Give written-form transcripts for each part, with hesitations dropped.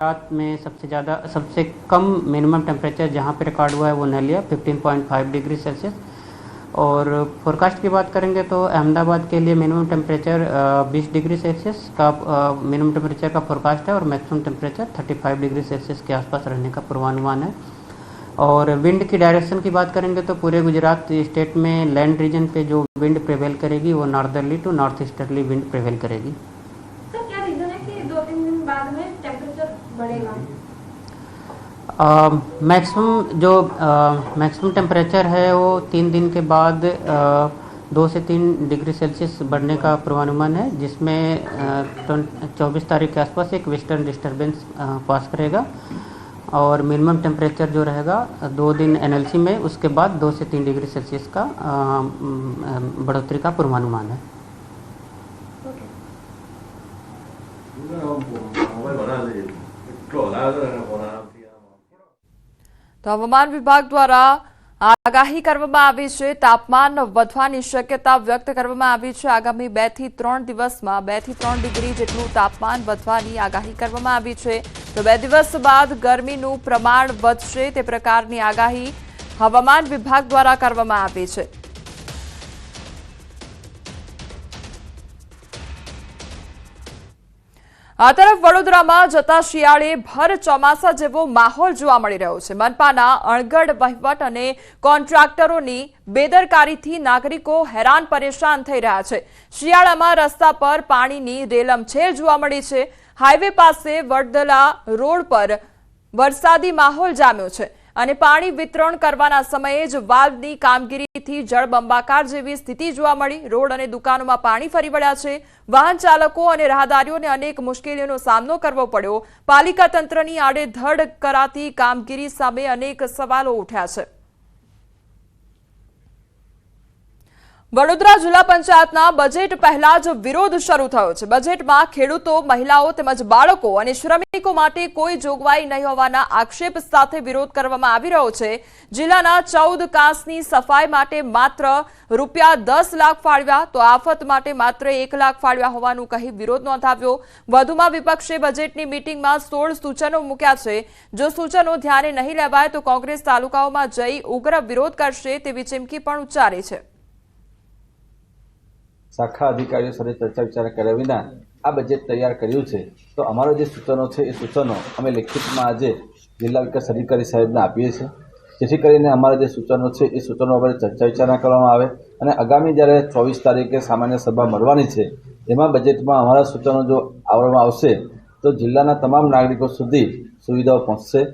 रात में सबसे कम मिनिमम टेम्परेचर जहाँ पे रिकॉर्ड हुआ है वो नलिया 15.5 डिग्री सेल्सियस। और फोरकास्ट की बात करेंगे तो अहमदाबाद के लिए मिनिमम टेम्परेचर 20 डिग्री सेल्सियस का मिनिमम टेम्परेचर का फोरकास्ट है और मैक्सिमम टेम्परेचर 35 डिग्री सेल्सियस के आसपास रहने का पूर्वानुमान है। और विंड की डायरेक्शन की बात करेंगे तो पूरे गुजरात स्टेट में लैंड रीजन पे जो विंड प्रेवेल करेगी वो northerly to north easterly wind prevail करेगी। सर क्या रीजन है कि 2-3 दिन बाद में टेम्परेचर बढ़ेगा? मैक्सिमम टेम्परेचर है वो 3 दिन के बाद 2 से 3 डिग्री सेल्सियस बढ़ने का पूर्वानुमान है, जिसमें 24 तारीख के आसपास एक वेस्टर्न डिस्टर्बेंस पास करेगा। और मिनिमम टेम्परेचर जो रहेगा 2 दिन एनएलसी में, उसके बाद 2 से 3 डिग्री सेल्सियस का बढ़ोतरी का पूर्वानुमान है। तो हवामान विभाग द्वारा आगाही કરવામાં આવી છે। તાપમાન વધવાની શક્યતા વ્યક્ત કરવામાં આવી છે। આગામી 2 થી 3 દિવસમાં 2 થી 3 ડિગ્રી જેટલું તાપમાન વધવાની આગાહી કરવામાં આવી છે। તો 2 દિવસ બાદ ગરમીનું પ્રમાણ વધશે તે પ્રકારની આગાહી હવામાન વિભાગ દ્વારા કરવામાં આવી છે। આ તરફ વડોદરામાં જતા શિયાળે ભર ચોમાસા જેવો માહોલ જોવા મળી રહ્યો છે। મનપાના અણઘડ વહીવટ અને કોન્ટ્રાક્ટરોની બેદરકારીથી નાગરિકો હેરાન પરેશાન થઈ રહ્યા છે। શિયાળામાં રસ્તા પર પાણીની રેલમછેલ જોવા મળી છે। હાઈવે પાસે વડદલા રોડ પર વરસાદી માહોલ જામ્યો છે અને પાણી વિતરણ કરવાના સમયે જ વાલ્વની કામગીરીથી જળબંબાકાર જેવી સ્થિતિ જોવા મળી। રોડ અને દુકાનોમાં પાણી ફરી વળ્યા છે। વાહન ચાલકો અને રાહદારીઓને અનેક મુશ્કેલીઓનો સામનો કરવો પડ્યો। પાલિકા તંત્રની આડેધડ કરાતી કામગીરી સામે અનેક સવાલો ઉઠ્યા છે। વડોદરા જિલ્લા પંચાયતના બજેટ પહેલા જ વિરોધ શરૂ થયો છે। બજેટમાં ખેડૂતો, મહિલાઓ તેમજ બાળકો અને શ્રમિકો માટે કોઈ જોગવાઈ નહીં હોવાના આક્ષેપ સાથે વિરોધ કરવામાં આવી રહ્યો છે। જિલ્લાના 14 કાંસની સફાઈ માટે માત્ર ₹10 લાખ ફાળવ્યા તો આફત માટે માત્ર 1 લાખ ફાળવ્યા હોવાનું કહી વિરોધ નોંધાવ્યો। વધુમાં વિપક્ષે બજેટની મીટિંગમાં 16 સૂચનો મૂક્યા છે। જો સૂચનો ધ્યાને નહીં લેવાય તો કોંગ્રેસ તાલુકાઓમાં જઈ ઉગ્ર વિરોધ કરશે તેવી ચીમકી પણ ઉચ્ચારી છે। શાખા અધિકારીઓ સાથે ચર્ચા વિચારણા કર્યા વિના આ બજેટ તૈયાર કર્યું છે। તો અમારો જે સૂચનો છે એ સૂચનો અમે લેખિતમાં આજે જિલ્લા વિકાસ અધિકારી સાહેબને આપીએ છીએ, જેથી કરીને અમારા જે સૂચનો છે એ સૂચનો પર ચર્ચા વિચારણા કરવામાં આવે અને આગામી જ્યારે 24 તારીખે સામાન્ય સભા મળવાની છે એમાં બજેટમાં અમારા સૂચનો જો આવવામાં આવશે તો જિલ્લાના તમામ નાગરિકો સુધી સુવિધાઓ પહોંચશે।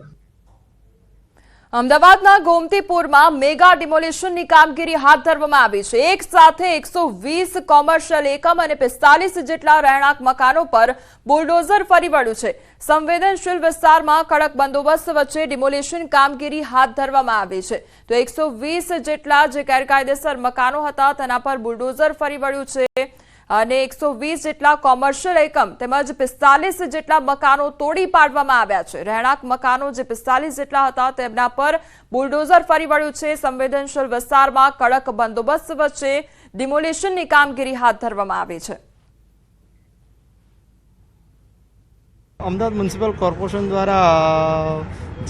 અમદાવાદના ગોમતીપુરમાં મેગા ડિમોલિશનની કામગીરી હાથ ધરવામાં આવી છે। એક સાથે 120 કોમર્શિયલ એકમ અને 45 જેટલા રહેણાંક મકાનો પર બુલડોઝર ફરી વળ્યું છે। સંવેદનશીલ વિસ્તારમાં કડક બંદોબસ્ત વચ્ચે ડિમોલિશન કામગીરી હાથ ધરવામાં આવી છે। તો 120 જેટલા જે ગેરકાયદેસર મકાનો હતા તેના પર બુલડોઝર ફરી વળ્યું છે અને 120 જેટલા કોમર્શિયલ એકમ તેમજ 45 જેટલા મકાનો તોડી પાડવામાં આવ્યા છે। રહેણાંક મકાનો જે 45 જેટલા હતા તેમના પર બુલડોઝર ફરી વળ્યું છે। સંવેદનશીલ વિસ્તારમાં કડક બંદોબસ્ત વચ્ચે ડિમોલિશનની કામગીરી હાથ ધરવામાં આવી છે। અમદાવાદ મ્યુનિસિપલ કોર્પોરેશન દ્વારા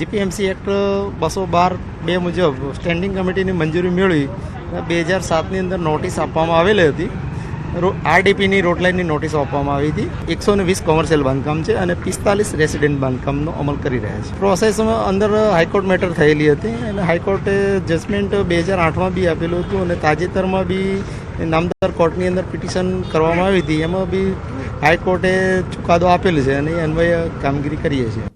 જીપીએમસી એક્ટ 212(2) મુજબ સ્ટેન્ડિંગ કમિટીની મંજૂરી મેળવી 2007ની અંદર નોટિસ આપવામાં આવેલી હતી। આરડીપીની રોડ લાઇનની નોટિસ આપવામાં આવી હતી। 120 કોમર્શિયલ બાંધકામ છે અને 45 રેસિડેન્ટ બાંધકામનો અમલ કરી રહ્યા છે। પ્રોસેસમાં અંદર હાઈકોર્ટ મેટર થયેલી હતી અને હાઈકોર્ટે જજમેન્ટ 2008માં બી આપેલું હતું અને તાજેતરમાં બી નામદાર કોર્ટની અંદર પિટિશન કરવામાં આવી હતી, એમાં બી હાઈકોર્ટે ચુકાદો આપેલો છે અને એ અન્વયે કામગીરી કરીએ છીએ।